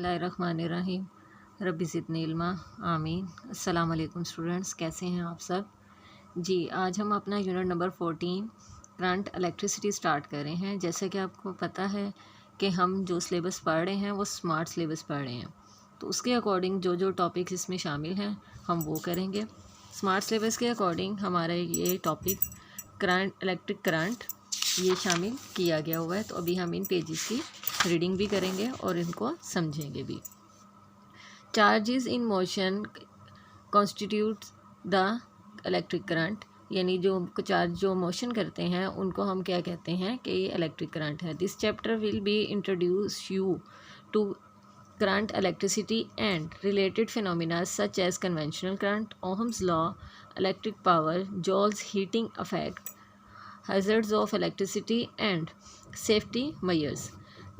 बिस्मिल्लाहिर्रहमानिर्रहीम रब्बी ज़िदनी इल्मा आमीन। अस्सलाम वालेकुम स्टूडेंट्स, कैसे हैं आप सब। जी, आज हम अपना unit number 14 current electricity start कर रहे हैं। जैसे कि आपको पता है कि हम जो सिलेबस पढ़ रहे हैं वो स्मार्ट सिलेबस पढ़ रहे हैं, तो उसके अकॉर्डिंग जो जो टॉपिक्स इसमें शामिल हैं हम वो करेंगे। स्मार्ट सिलेबस के अकॉर्डिंग हमारे ये टॉपिक करंट, इलेक्ट्रिक करंट ये शामिल किया गया हुआ है। तो अभी हम इन पेजेस की रीडिंग भी करेंगे और इनको समझेंगे भी। Charges in motion constitute the electric current, यानी जो चार्ज जो मोशन करते हैं उनको हम क्या कहते हैं कि ये इलेक्ट्रिक करंट है। This chapter will be introduce you to current, electricity and related phenomena such as conventional current, Ohm's law, electric power, Joule's heating effect, hazards of electricity and safety measures.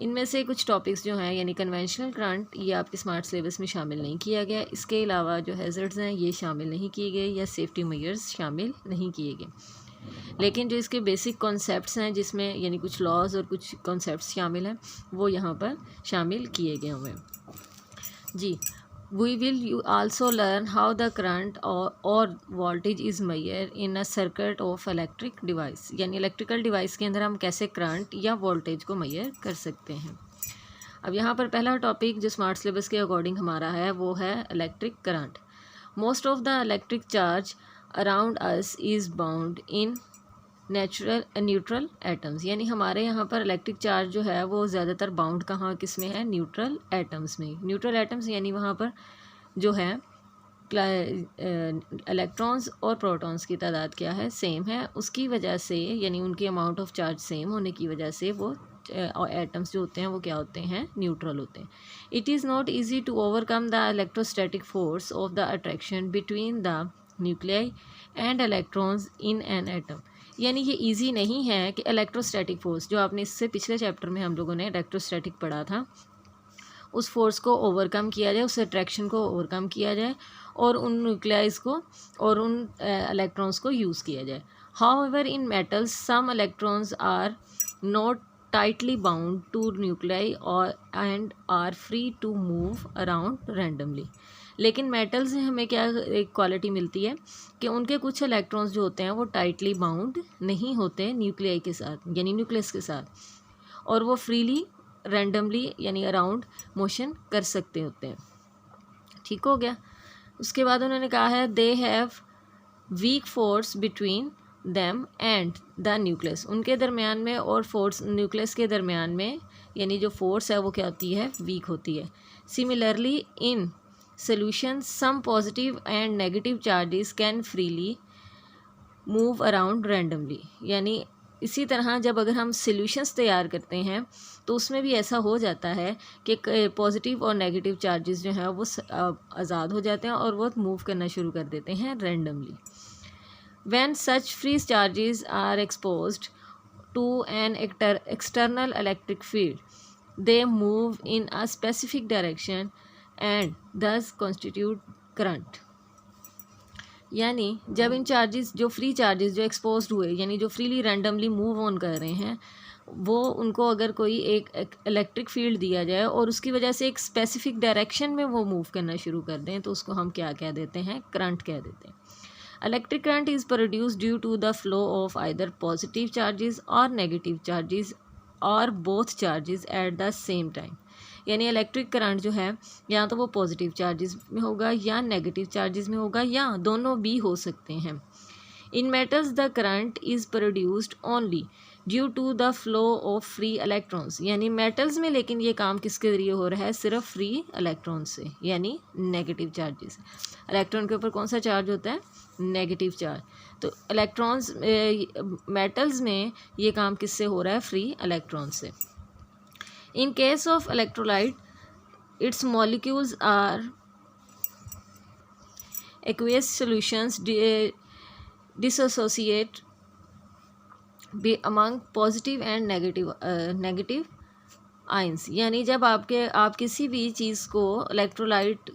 इनमें से कुछ topics जो हैं यानी conventional current ये आपके smart syllabus में शामिल नहीं किया गया। इसके अलावा जो हैज़र्ड्स हैं ये शामिल नहीं किए गए या सेफ्टी मेजर्स शामिल नहीं किए गए। लेकिन जो इसके बेसिक कॉन्सेप्ट्स हैं जिसमें यानी कुछ लॉज और कुछ कॉन्सेप्ट्स शामिल हैं वो यहाँ पर शामिल किए गए हुए हैं। जी, we will you also learn how the current or voltage is measured in a circuit of electric device, यानी इलेक्ट्रिकल डिवाइस के अंदर हम कैसे करंट या वोल्टेज को मेजर कर सकते हैं। अब यहाँ पर पहला टॉपिक जो स्मार्ट सिलेबस के अकॉर्डिंग हमारा है वो है electric current. Most of the electric charge around us is bound in neutral atoms, यानी हमारे यहाँ पर इलेक्ट्रिक चार्ज जो है वो ज़्यादातर बाउंड कहाँ किस में है, न्यूट्रल एटम्स में। न्यूट्रल एटम्स यानी वहाँ पर जो है इलेक्ट्रॉन्स और प्रोटॉन्स की तादाद क्या है, सेम है। उसकी वजह से यानी उनकी अमाउंट ऑफ चार्ज सेम होने की वजह से वो एटम्स जो होते हैं वो क्या होते हैं, न्यूट्रल होते हैं। It is not easy to overcome the electrostatic force of the attraction between the nuclei and electrons in an atom, यानी ये इजी नहीं है कि इलेक्ट्रोस्टैटिक फोर्स जो आपने इससे पिछले चैप्टर में हम लोगों ने इलेक्ट्रोस्टैटिक पढ़ा था उस फोर्स को ओवरकम किया जाए, उस अट्रैक्शन को ओवरकम किया जाए और उन न्यूक्लियाइज को और उन इलेक्ट्रॉन्स को यूज़ किया जाए। However in metals some electrons are not tightly bound to nuclei और and are free to move around randomly. लेकिन मेटल से हमें क्या एक क्वालिटी मिलती है कि उनके कुछ इलेक्ट्रॉन्स जो होते हैं वो टाइटली बाउंड नहीं होते न्यूक्लियाई के साथ यानी न्यूक्लियस के साथ, और वो फ्रीली रैंडमली यानी अराउंड मोशन कर सकते होते हैं। ठीक हो गया। उसके बाद उन्होंने कहा है they have weak force between them and the nucleus, उनके दरमियान में और फोर्स न्यूक्लियस के दरमियान में यानी जो फोर्स है वो क्या होती है, वीक होती है। Similarly in solution some positive and negative charges can freely move around randomly, यानी इसी तरह जब अगर हम सॉल्यूशंस तैयार करते हैं तो उसमें भी ऐसा हो जाता है कि पॉजिटिव और नेगेटिव चार्जेस जो हैं वो आज़ाद हो जाते हैं और वो मूव करना शुरू कर देते हैं randomly. When such free charges are exposed to an external electric field they move in a specific direction and thus constitute current, यानी जब इन चार्जेस जो फ्री चार्जेस जो एक्सपोज्ड हुए यानी जो फ्रीली रैंडमली मूव ऑन कर रहे हैं वो उनको अगर कोई एक इलेक्ट्रिक फील्ड दिया जाए और उसकी वजह से एक स्पेसिफिक डायरेक्शन में वो मूव करना शुरू कर दें तो उसको हम क्या कह देते हैं, करंट कह देते हैं। Electric current is produced due to the flow of either positive charges और नेगेटिव चार्जेस और both charges at the same time, यानी इलेक्ट्रिक करंट जो है या तो वो पॉजिटिव चार्जेस में होगा या नेगेटिव चार्जेस में होगा या दोनों भी हो सकते हैं। In metals the current is produced only due to the flow of free electrons, यानी मेटल्स में लेकिन ये काम किसके ज़रिए हो रहा है, सिर्फ फ्री इलेक्ट्रॉन से यानी नेगेटिव चार्जेस। इलेक्ट्रॉन के ऊपर कौन सा चार्ज होता है, नेगेटिव चार्ज। तो इलेक्ट्रॉन्स मेटल्स में ये काम किससे हो रहा है, फ्री इलेक्ट्रॉन से। In case of electrolyte, its molecules are aqueous solutions dissociate among positive and negative ions, यानी जब आप किसी भी चीज़ को electrolyte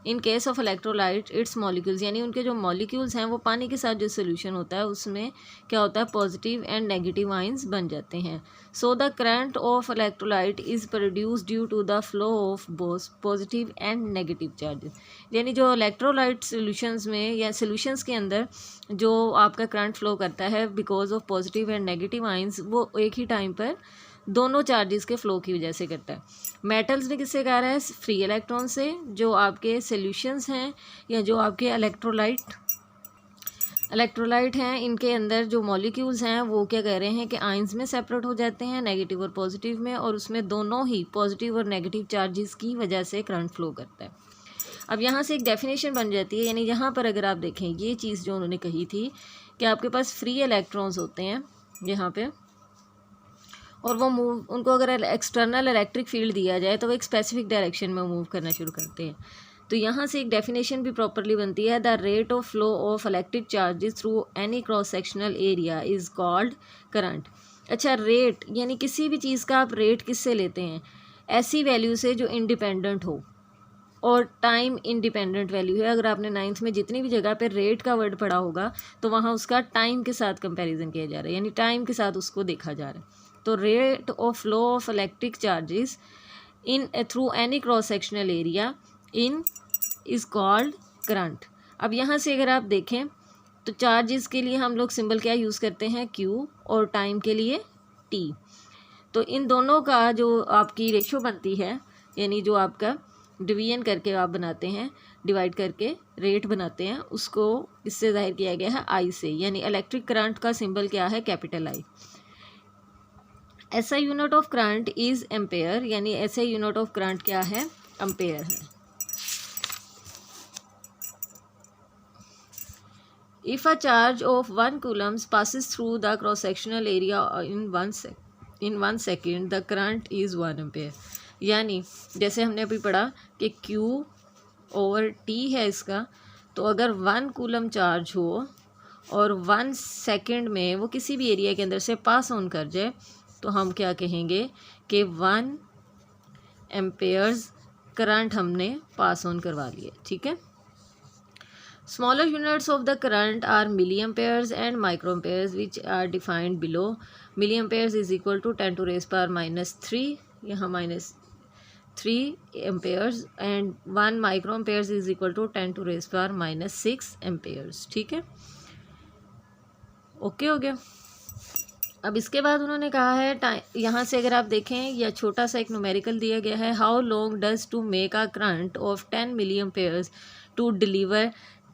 in case of electrolyte it's molecules, यानी उनके जो मॉलिक्यूल्स हैं वो पानी के साथ जो सोल्यूशन होता है उसमें क्या होता है, पॉजिटिव एंड नेगेटिव आयंस बन जाते हैं। So the current of electrolyte is produce due to the flow of both positive and negative charges, यानी जो इलेक्ट्रोलाइट सोल्यूशंस में या सोल्यूशंस के अंदर जो आपका करंट फ्लो करता है because of positive and negative ions, वो एक ही टाइम पर दोनों चार्जेस के फ्लो की वजह से करता है। मेटल्स में किससे कह रहा है, फ्री इलेक्ट्रॉन से। जो आपके सॉल्यूशंस हैं या जो आपके इलेक्ट्रोलाइट हैं, इनके अंदर जो मॉलिक्यूल्स हैं वो क्या कह रहे हैं कि आयंस में सेपरेट हो जाते हैं, नेगेटिव और पॉजिटिव में, और उसमें दोनों ही पॉजिटिव और नेगेटिव चार्जेस की वजह से करंट फ्लो करता है। अब यहाँ से एक डेफिनेशन बन जाती है, यानी यहाँ पर अगर आप देखें ये चीज़ जो उन्होंने कही थी कि आपके पास फ्री इलेक्ट्रॉन्स होते हैं यहाँ पे, और वो मूव, उनको अगर एक्सटर्नल इलेक्ट्रिक फील्ड दिया जाए तो वो एक स्पेसिफिक डायरेक्शन में मूव करना शुरू करते हैं। तो यहाँ से एक डेफिनेशन भी प्रॉपरली बनती है, the rate of flow of electric charges through any cross sectional area is called current. अच्छा, रेट यानी किसी भी चीज़ का आप रेट किससे लेते हैं, ऐसी वैल्यू से जो इंडिपेंडेंट हो और टाइम इंडिपेंडेंट वैल्यू है। अगर आपने 9th में जितनी भी जगह पे रेट का वर्ड पढ़ा होगा तो वहाँ उसका टाइम के साथ कंपैरिजन किया जा रहा है, यानी टाइम के साथ उसको देखा जा रहा है। तो rate of flow of electric charges in through any cross sectional area in is called current. अब यहाँ से अगर आप देखें तो चार्जेस के लिए हम लोग सिंबल क्या यूज़ करते हैं, Q, और टाइम के लिए T। तो इन दोनों का जो आपकी रेशो बनती है, यानी जो आपका डिवीजन करके आप बनाते हैं, डिवाइड करके रेट बनाते हैं, उसको इससे जाहिर किया गया है I से, यानी इलेक्ट्रिक करंट का सिंबल क्या है, कैपिटल I। ऐसा unit of current is ampere, यानी ऐसे यूनिट ऑफ करंट क्या है, एम्पेयर है। If a charge of 1 coulombs passes through the cross sectional area in 1 second, the current is 1 ampere। यानी जैसे हमने अभी पढ़ा कि Q/T है इसका, तो अगर 1 कूलम चार्ज हो और 1 सेकेंड में वो किसी भी एरिया के अंदर से पास ऑन कर जाए तो हम क्या कहेंगे कि 1 एम्पेयर्स करंट हमने पास ऑन करवा लिया, ठीक है। Smaller units of the current are milliamperes and microamperes, which are defined below. Milliamperes is equal to 10 to raise power minus 3, यहाँ -3 amperes, and 1 microamperes is equal to 10 to raise power minus 6 amperes, ठीक है, okay हो गया। अब इसके बाद उन्होंने कहा है, यहाँ से अगर आप देखें या छोटा सा एक न्यूमेरिकल दिया गया है, how long does to make a current of 10 milliamperes to deliver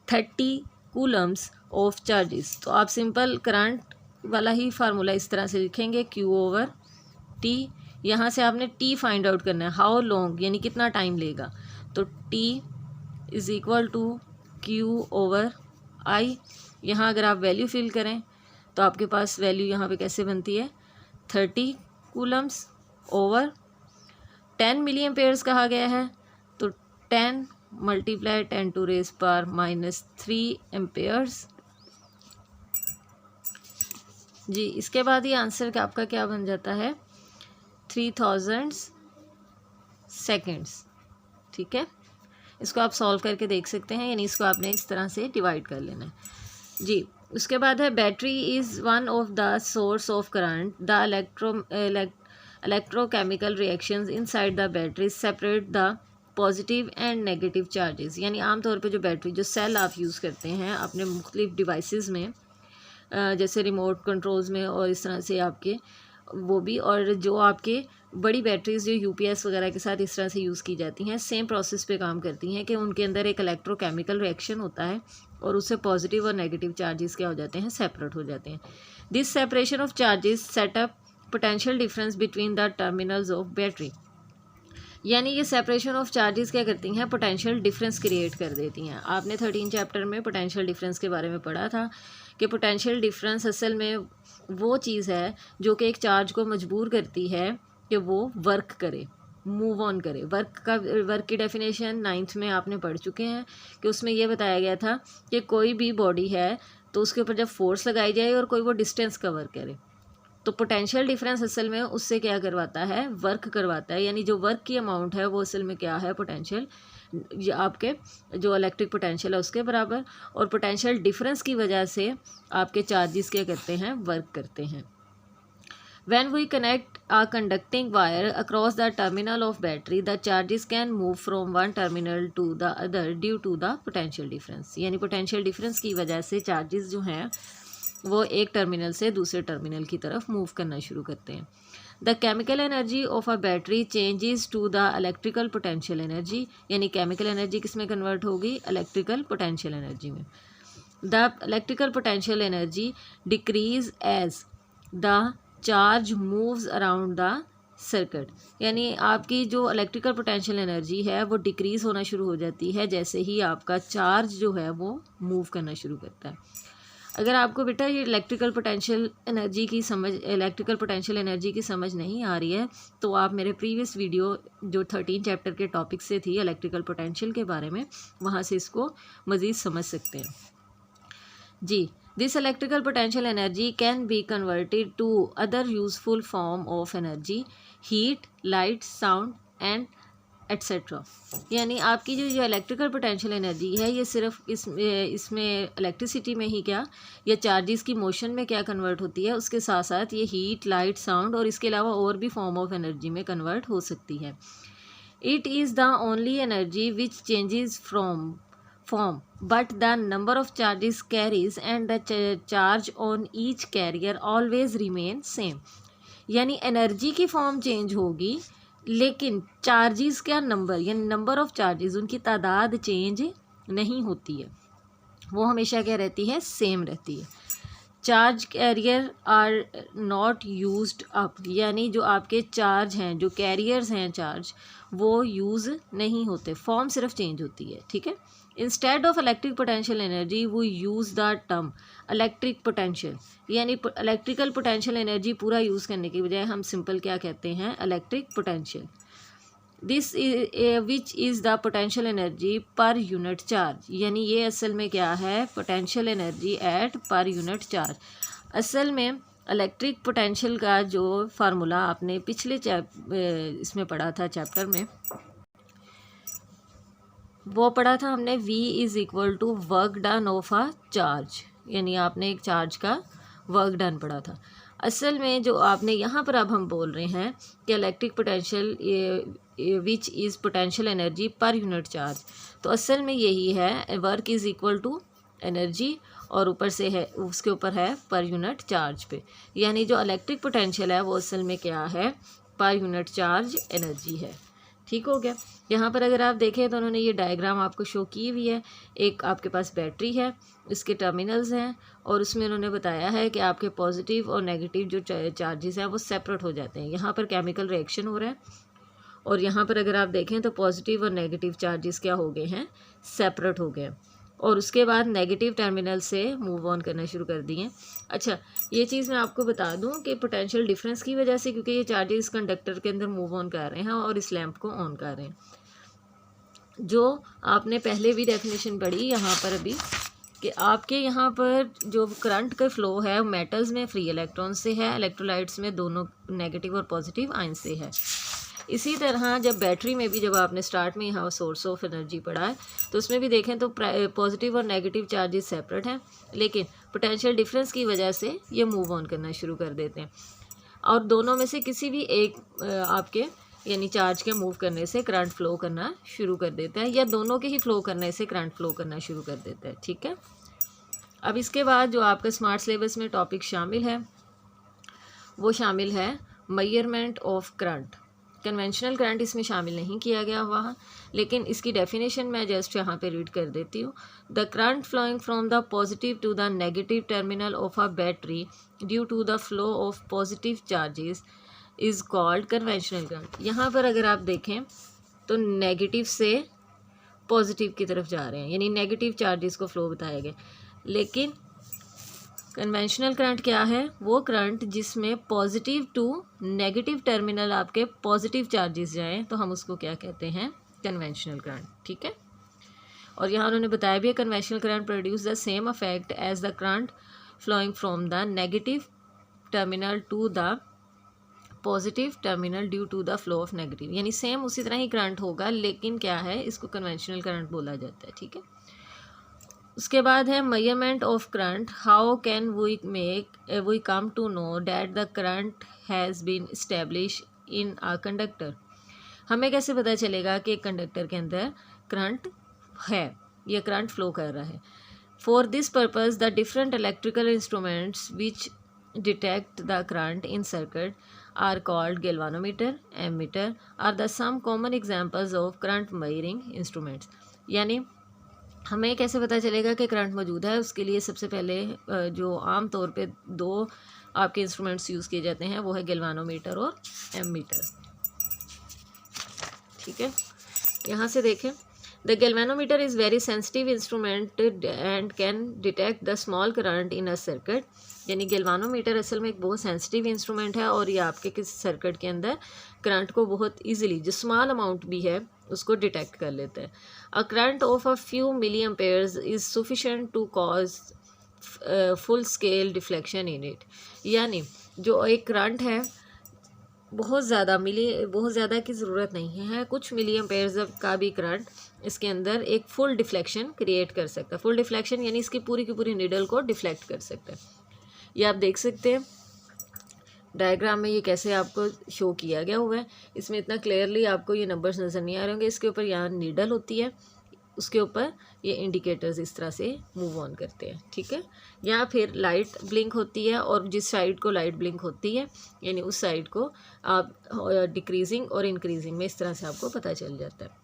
30 coulombs of charges. तो आप सिंपल करंट वाला ही फार्मूला इस तरह से लिखेंगे, Q/T। यहाँ से आपने T फाइंड आउट करना है, हाउ लॉन्ग यानी कितना टाइम लेगा, तो T is equal to Q/I। यहाँ अगर आप वैल्यू फिल करें तो आपके पास वैल्यू यहाँ पे कैसे बनती है, 30 coulombs ओवर 10 milliamperes कहा गया है, तो 10 multiply 10 to raise power minus 3 amperes जी। इसके बाद ये आंसर का आपका क्या बन जाता है, 3000 सेकेंड्स, ठीक है। इसको आप सॉल्व करके देख सकते हैं, यानी इसको आपने इस तरह से डिवाइड कर लेना है जी। उसके बाद है, battery is one of the source of current, the electrochemical reactions inside the battery separate the positive and negative charges. यानी आमतौर पे जो बैटरी, जो सेल आप यूज़ करते हैं अपने मुख्तलिफ डिवाइसेस में, जैसे रिमोट कंट्रोल्स में और इस तरह से आपके वो भी, और जो आपके बड़ी बैटरीज जो UPS वगैरह के साथ इस तरह से यूज़ की जाती हैं, सेम प्रोसेस पे काम करती हैं कि उनके अंदर एक इलेक्ट्रोकेमिकल रिएक्शन होता है और उससे पॉजिटिव और नेगेटिव चार्जेस क्या हो जाते हैं, सेपरेट हो जाते हैं। This separation of charges set up potential difference between the terminals of battery. यानी ये सेपरेशन ऑफ चार्जेस क्या करती हैं, पोटेंशियल डिफरेंस क्रिएट कर देती हैं। आपने 13 चैप्टर में पोटेंशियल डिफरेंस के बारे में पढ़ा था कि पोटेंशियल डिफरेंस असल में वो चीज़ है जो कि एक चार्ज को मजबूर करती है कि वो वर्क करे, मूव ऑन करे। वर्क की डेफिनेशन 9th में आपने पढ़ चुके हैं कि उसमें ये बताया गया था कि कोई भी बॉडी है तो उसके ऊपर जब फोर्स लगाई जाए और कोई वो डिस्टेंस कवर करे, तो पोटेंशियल डिफरेंस असल में उससे क्या करवाता है, वर्क करवाता है। यानी जो वर्क की अमाउंट है वो असल में क्या है, पोटेंशियल ये आपके जो इलेक्ट्रिक पोटेंशियल है उसके बराबर, और पोटेंशियल डिफरेंस की वजह से आपके चार्जेस क्या करते हैं, वर्क करते हैं। When we connect a conducting wire across the terminal of battery, the charges can move from one terminal to the other due to the potential difference। यानी पोटेंशियल डिफरेंस की वजह से चार्जेस जो हैं वो एक टर्मिनल से दूसरे टर्मिनल की तरफ मूव करना शुरू करते हैं। The chemical energy of a battery changes to the electrical potential energy, यानी केमिकल एनर्जी किस में कन्वर्ट होगी, इलेक्ट्रिकल पोटेंशियल एनर्जी में। The electrical potential energy decrease as the charge moves around the circuit, यानी आपकी जो इलेक्ट्रिकल पोटेंशियल एनर्जी है वो डिक्रीज़ होना शुरू हो जाती है जैसे ही आपका चार्ज जो है वो मूव करना शुरू करता है। अगर आपको बेटा ये इलेक्ट्रिकल पोटेंशियल एनर्जी की समझ नहीं आ रही है तो आप मेरे प्रीवियस वीडियो जो 13 चैप्टर के टॉपिक से थी इलेक्ट्रिकल पोटेंशियल के बारे में, वहाँ से इसको मज़ीद समझ सकते हैं जी। This electrical potential energy can be converted to other useful form of energy, heat, light, sound and etc। यानी आपकी जो इलेक्ट्रिकल पोटेंशियल एनर्जी है ये सिर्फ इसमें इलेक्ट्रिसिटी में ही क्या या चार्जेस की मोशन में क्या कन्वर्ट होती है, उसके साथ साथ ये हीट, लाइट, साउंड और इसके अलावा और भी फॉर्म ऑफ एनर्जी में कन्वर्ट हो सकती है। It is the only energy which changes from form, but the number of charges carries and the charge on each carrier always remain same। यानी एनर्जी की फॉर्म चेंज होगी लेकिन charges का number यानी नंबर ऑफ चार्जेस उनकी तादाद change नहीं होती है, वो हमेशा क्या रहती है, सेम रहती है। Charge carrier are not used up, यानी जो आपके चार्ज हैं, जो कैरियर्स हैं चार्ज, वो यूज़ नहीं होते, फॉर्म सिर्फ चेंज होती है, ठीक है। Instead of electric potential energy वो use the term electric potential, यानी इलेक्ट्रिकल पोटेंशियल एनर्जी पूरा यूज़ करने की बजाय हम सिंपल क्या कहते हैं, electric potential. This which is the potential energy per unit charge, यानी ये असल में क्या है, potential energy at per unit charge. असल में इलेक्ट्रिक पोटेंशियल का जो फार्मूला आपने पिछले इसमें पढ़ा था चैप्टर में, वो पढ़ा था हमने V is equal to work done of a charge, यानी आपने एक चार्ज का वर्क डन पढ़ा था। असल में जो आपने यहाँ पर अब हम बोल रहे हैं कि electric potential which is potential energy per unit charge, तो असल में यही है, work is equal to energy और ऊपर से है उसके ऊपर है पर यूनिट चार्ज पे, यानी जो इलेक्ट्रिक पोटेंशियल है वो असल में क्या है, पर यूनिट चार्ज एनर्जी है। ठीक हो गया। यहाँ पर अगर आप देखें तो उन्होंने ये डायग्राम आपको शो की हुई है। एक आपके पास बैटरी है, इसके टर्मिनल्स हैं और उसमें उन्होंने बताया है कि आपके पॉजिटिव और नेगेटिव जो चार्जेस हैं वो सेपरेट हो जाते हैं। यहाँ पर केमिकल रिएक्शन हो रहा है और यहाँ पर अगर आप देखें तो पॉजिटिव और नेगेटिव चार्जेस क्या हो गए हैं, सेपरेट हो गए और उसके बाद नेगेटिव टर्मिनल से मूव ऑन करना शुरू कर दिए। अच्छा, ये चीज़ मैं आपको बता दूं कि पोटेंशियल डिफरेंस की वजह से, क्योंकि ये चार्जेस कंडक्टर के अंदर मूव ऑन कर रहे हैं और इस लैंप को ऑन कर रहे हैं, जो आपने पहले भी डेफिनेशन पढ़ी यहाँ पर अभी कि आपके यहाँ पर जो करंट का फ्लो है मेटल्स में फ्री इलेक्ट्रॉन से है, इलेक्ट्रोलाइट्स में दोनों नेगेटिव और पॉजिटिव आयन से है। इसी तरह जब बैटरी में भी, जब आपने स्टार्ट में यहाँ सोर्स ऑफ एनर्जी पढ़ा है तो उसमें भी देखें तो पॉजिटिव और नेगेटिव चार्जेस सेपरेट हैं, लेकिन पोटेंशियल डिफरेंस की वजह से ये मूव ऑन करना शुरू कर देते हैं और दोनों में से किसी भी एक आपके यानी चार्ज के मूव करने से करंट फ्लो करना शुरू कर देता है, या दोनों के ही फ्लो करने से करंट फ्लो करना शुरू कर देता है। ठीक है। अब इसके बाद जो आपका स्मार्ट सिलेबस में टॉपिक शामिल है वो शामिल है measurement of current. Conventional current इसमें शामिल नहीं किया गया हुआ, लेकिन इसकी डेफिनेशन मैं जस्ट यहाँ पे रीड कर देती हूँ। The current flowing from the positive to the negative terminal of a battery due to the flow of positive charges is called conventional current. यहाँ पर अगर आप देखें तो नेगेटिव से पॉजिटिव की तरफ जा रहे हैं, यानी नेगेटिव चार्जेस को फ्लो बताया गया, लेकिन कन्वेंशनल करंट क्या है, वो करंट जिसमें पॉजिटिव टू नेगेटिव टर्मिनल आपके पॉजिटिव चार्जेस जाएं तो हम उसको क्या कहते हैं, कन्वेंशनल करंट। ठीक है। और यहाँ उन्होंने बताया भी है conventional current produce the same effect as the current flowing from the negative terminal to the positive terminal due to the flow of negative, यानी सेम उसी तरह ही करंट होगा, लेकिन क्या है, इसको कन्वेंशनल करंट बोला जाता है, ठीक है। उसके बाद है measurement of current. How can we come to know that the current has been establish in a conductor. हमें कैसे पता चलेगा कि एक कंडक्टर के अंदर करंट है या करंट फ्लो कर रहा है। For this purpose the different electrical instruments which detect the current in circuit are called galvanometer, ammeter are the some common examples of current measuring instruments। यानी हमें कैसे पता चलेगा कि करंट मौजूद है, उसके लिए सबसे पहले जो आम तौर पे दो आपके इंस्ट्रूमेंट्स यूज़ किए जाते हैं वो है गैल्वानोमीटर और एमीटर, ठीक है। यहाँ से देखें, the galvanometer is very sensitive instrument and can detect the small current in a circuit. यानी गैल्वानोमीटर असल में एक बहुत सेंसिटिव इंस्ट्रूमेंट है और ये आपके किस सर्किट के अंदर करंट को बहुत इजीली, जो स्मॉल अमाउंट भी है, उसको डिटेक्ट कर लेता है। A current of a few milliamperes is sufficient to cause full scale deflection in it. यानी जो एक करंट है बहुत ज़्यादा की ज़रूरत नहीं है, कुछ मिली एम्पेयर्स का भी करंट इसके अंदर एक फुल डिफ्लेक्शन क्रिएट कर सकता है। फुल डिफ्लेक्शन यानी इसकी पूरी की पूरी नीडल को डिफ्लेक्ट कर सकता है। ये आप देख सकते हैं डायग्राम में, ये कैसे आपको शो किया गया हुआ है। इसमें इतना क्लियरली आपको ये नंबर्स नज़र नहीं आ रहे होंगे। इसके ऊपर यहाँ नीडल होती है, उसके ऊपर ये इंडिकेटर्स इस तरह से मूव ऑन करते हैं, ठीक है। यहाँ फिर लाइट ब्लिंक होती है और जिस साइड को लाइट ब्लिंक होती है यानी उस साइड को आप डिक्रीजिंग और इंक्रीजिंग में इस तरह से आपको पता चल जाता है।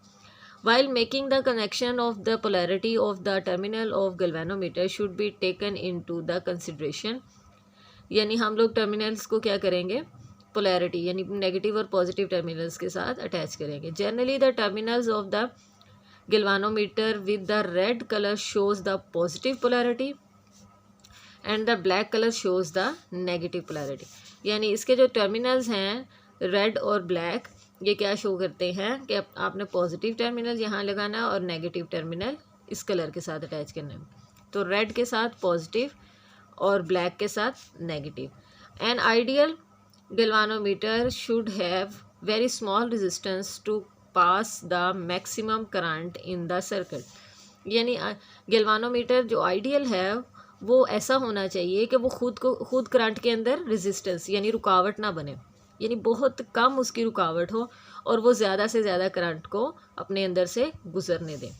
While making the connection of the polarity of the terminal of galvanometer should be taken into the consideration। यानी हम लोग टर्मिनल्स को क्या करेंगे, पोलैरिटी यानी नेगेटिव और पॉजिटिव टर्मिनल्स के साथ अटैच करेंगे। Generally the terminals of the galvanometer with the red color shows the positive polarity and the black color shows the negative polarity। यानी इसके जो टर्मिनल्स हैं रेड और ब्लैक, ये क्या शो करते हैं कि आपने पॉजिटिव टर्मिनल यहाँ लगाना है और नेगेटिव टर्मिनल इस कलर के साथ अटैच करना है। तो रेड के साथ पॉजिटिव और ब्लैक के साथ negative. An ideal galvanometer should have very small resistance to pass the maximum current in the circuit. यानी गैल्वानोमीटर जो आइडियल है वो ऐसा होना चाहिए कि वो खुद करंट के अंदर रेजिस्टेंस यानी रुकावट ना बने, यानी बहुत कम उसकी रुकावट हो और वो ज़्यादा से ज़्यादा करंट को अपने अंदर से गुजरने दें।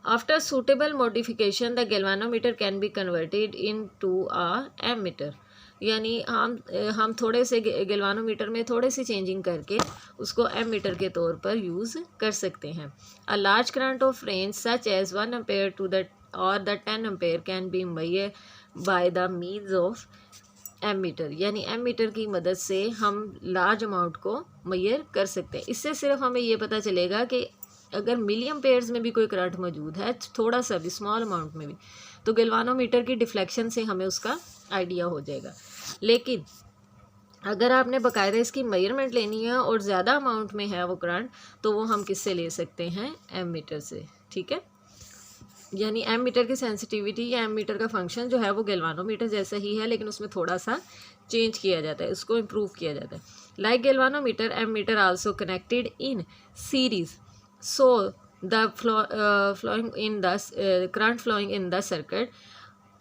After suitable modification the galvanometer can be converted into a ammeter. यानी हम थोड़े से गैल्वानोमीटर में थोड़ी सी चेंजिंग करके उसको एमीटर के तौर पर यूज़ कर सकते हैं। A large current of range such as 1 ampere to the और the 10 ampere can be measured by the means of ammeter. यानी एमीटर की मदद से हम लार्ज अमाउंट को मेजर कर सकते हैं। इससे सिर्फ हमें ये पता चलेगा कि अगर मिली एम्पेयर्स में भी कोई करंट मौजूद है, थोड़ा सा भी स्मॉल अमाउंट में भी, तो गैल्वानोमीटर की डिफ्लेक्शन से हमें उसका आइडिया हो जाएगा। लेकिन अगर आपने बाकायदा इसकी मेजरमेंट लेनी है और ज़्यादा अमाउंट में है वो करंट, तो वो हम किससे ले सकते हैं, एमीटर से, ठीक है। यानी एमीटर की सेंसिटिविटी या एमीटर का फंक्शन जो है वो गैल्वानोमीटर जैसा ही है, लेकिन उसमें थोड़ा सा चेंज किया जाता है, उसको इम्प्रूव किया जाता है। Like galvanometer, ammeter also connected in series, so the flowing in the current flowing in the circuit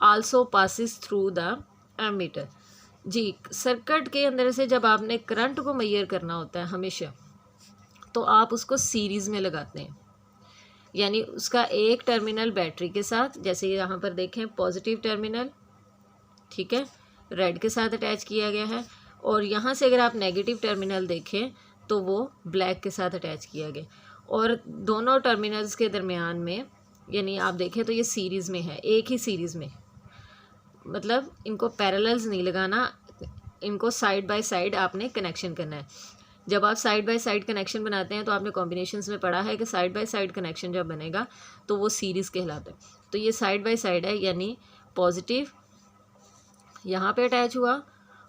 also passes through the ammeter. जी, सर्किट के अंदर से जब आपने करंट को मेजर करना होता है हमेशा, तो आप उसको सीरीज़ में लगाते हैं। यानी उसका एक टर्मिनल बैटरी के साथ, जैसे यहाँ पर देखें पॉजिटिव टर्मिनल, ठीक है, रेड के साथ अटैच किया गया है, और यहाँ से अगर आप नेगेटिव टर्मिनल देखें तो वो ब्लैक के साथ अटैच किया गया, और दोनों टर्मिनल्स के दरमियान में यानी आप देखें तो ये सीरीज़ में है, एक ही सीरीज़ में, मतलब इनको पैरेलल्स नहीं लगाना, इनको साइड बाय साइड आपने कनेक्शन करना है। जब आप साइड बाय साइड कनेक्शन बनाते हैं तो आपने कॉम्बिनेशंस में पढ़ा है कि साइड बाय साइड कनेक्शन जब बनेगा तो वो सीरीज़ कहलाता है। तो ये साइड बाय साइड है, यानी पॉजिटिव यहाँ पे अटैच हुआ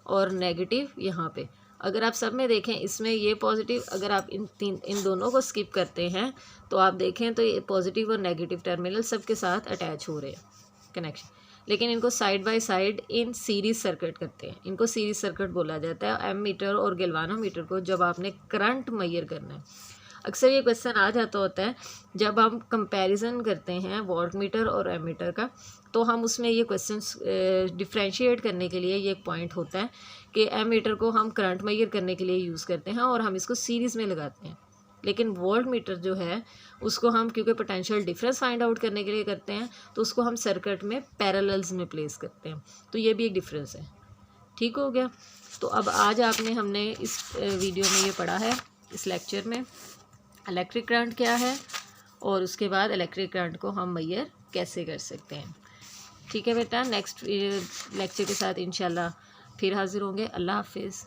और नेगेटिव यहाँ पे। अगर आप सब में देखें, इसमें ये पॉजिटिव, अगर आप इन दोनों को स्किप करते हैं तो आप देखें तो ये पॉजिटिव और नेगेटिव टर्मिनल सबके साथ अटैच हो रहे हैं कनेक्शन। लेकिन इनको side by side in series circuit करते हैं, इनको सीरीज सर्किट बोला जाता है। एमीटर और गैल्वानोमीटर को जब आपने करंट मेजर करना है, अक्सर ये क्वेश्चन आ जाता होता है जब हम कंपैरिजन करते हैं वोल्टमीटर और एमीटर का, तो हम उसमें ये क्वेश्चन डिफ्रेंशिएट करने के लिए ये एक पॉइंट होता है कि एमीटर को हम करंट मेजर करने के लिए यूज़ करते हैं और हम इसको सीरीज़ में लगाते हैं, लेकिन वोल्ट मीटर जो है उसको हम क्योंकि पोटेंशियल डिफरेंस फाइंड आउट करने के लिए करते हैं, तो उसको हम सर्किट में पैरेलल्स में प्लेस करते हैं। तो ये भी एक डिफरेंस है। ठीक हो गया। तो अब आज हमने इस वीडियो में ये पढ़ा है, इस लेक्चर में इलेक्ट्रिक करंट क्या है और उसके बाद इलेक्ट्रिक करंट को हम मेजर कैसे कर सकते हैं। ठीक है बेटा, नेक्स्ट लेक्चर के साथ इंशाल्लाह फिर हाजिर होंगे। अल्लाह हाफिज़।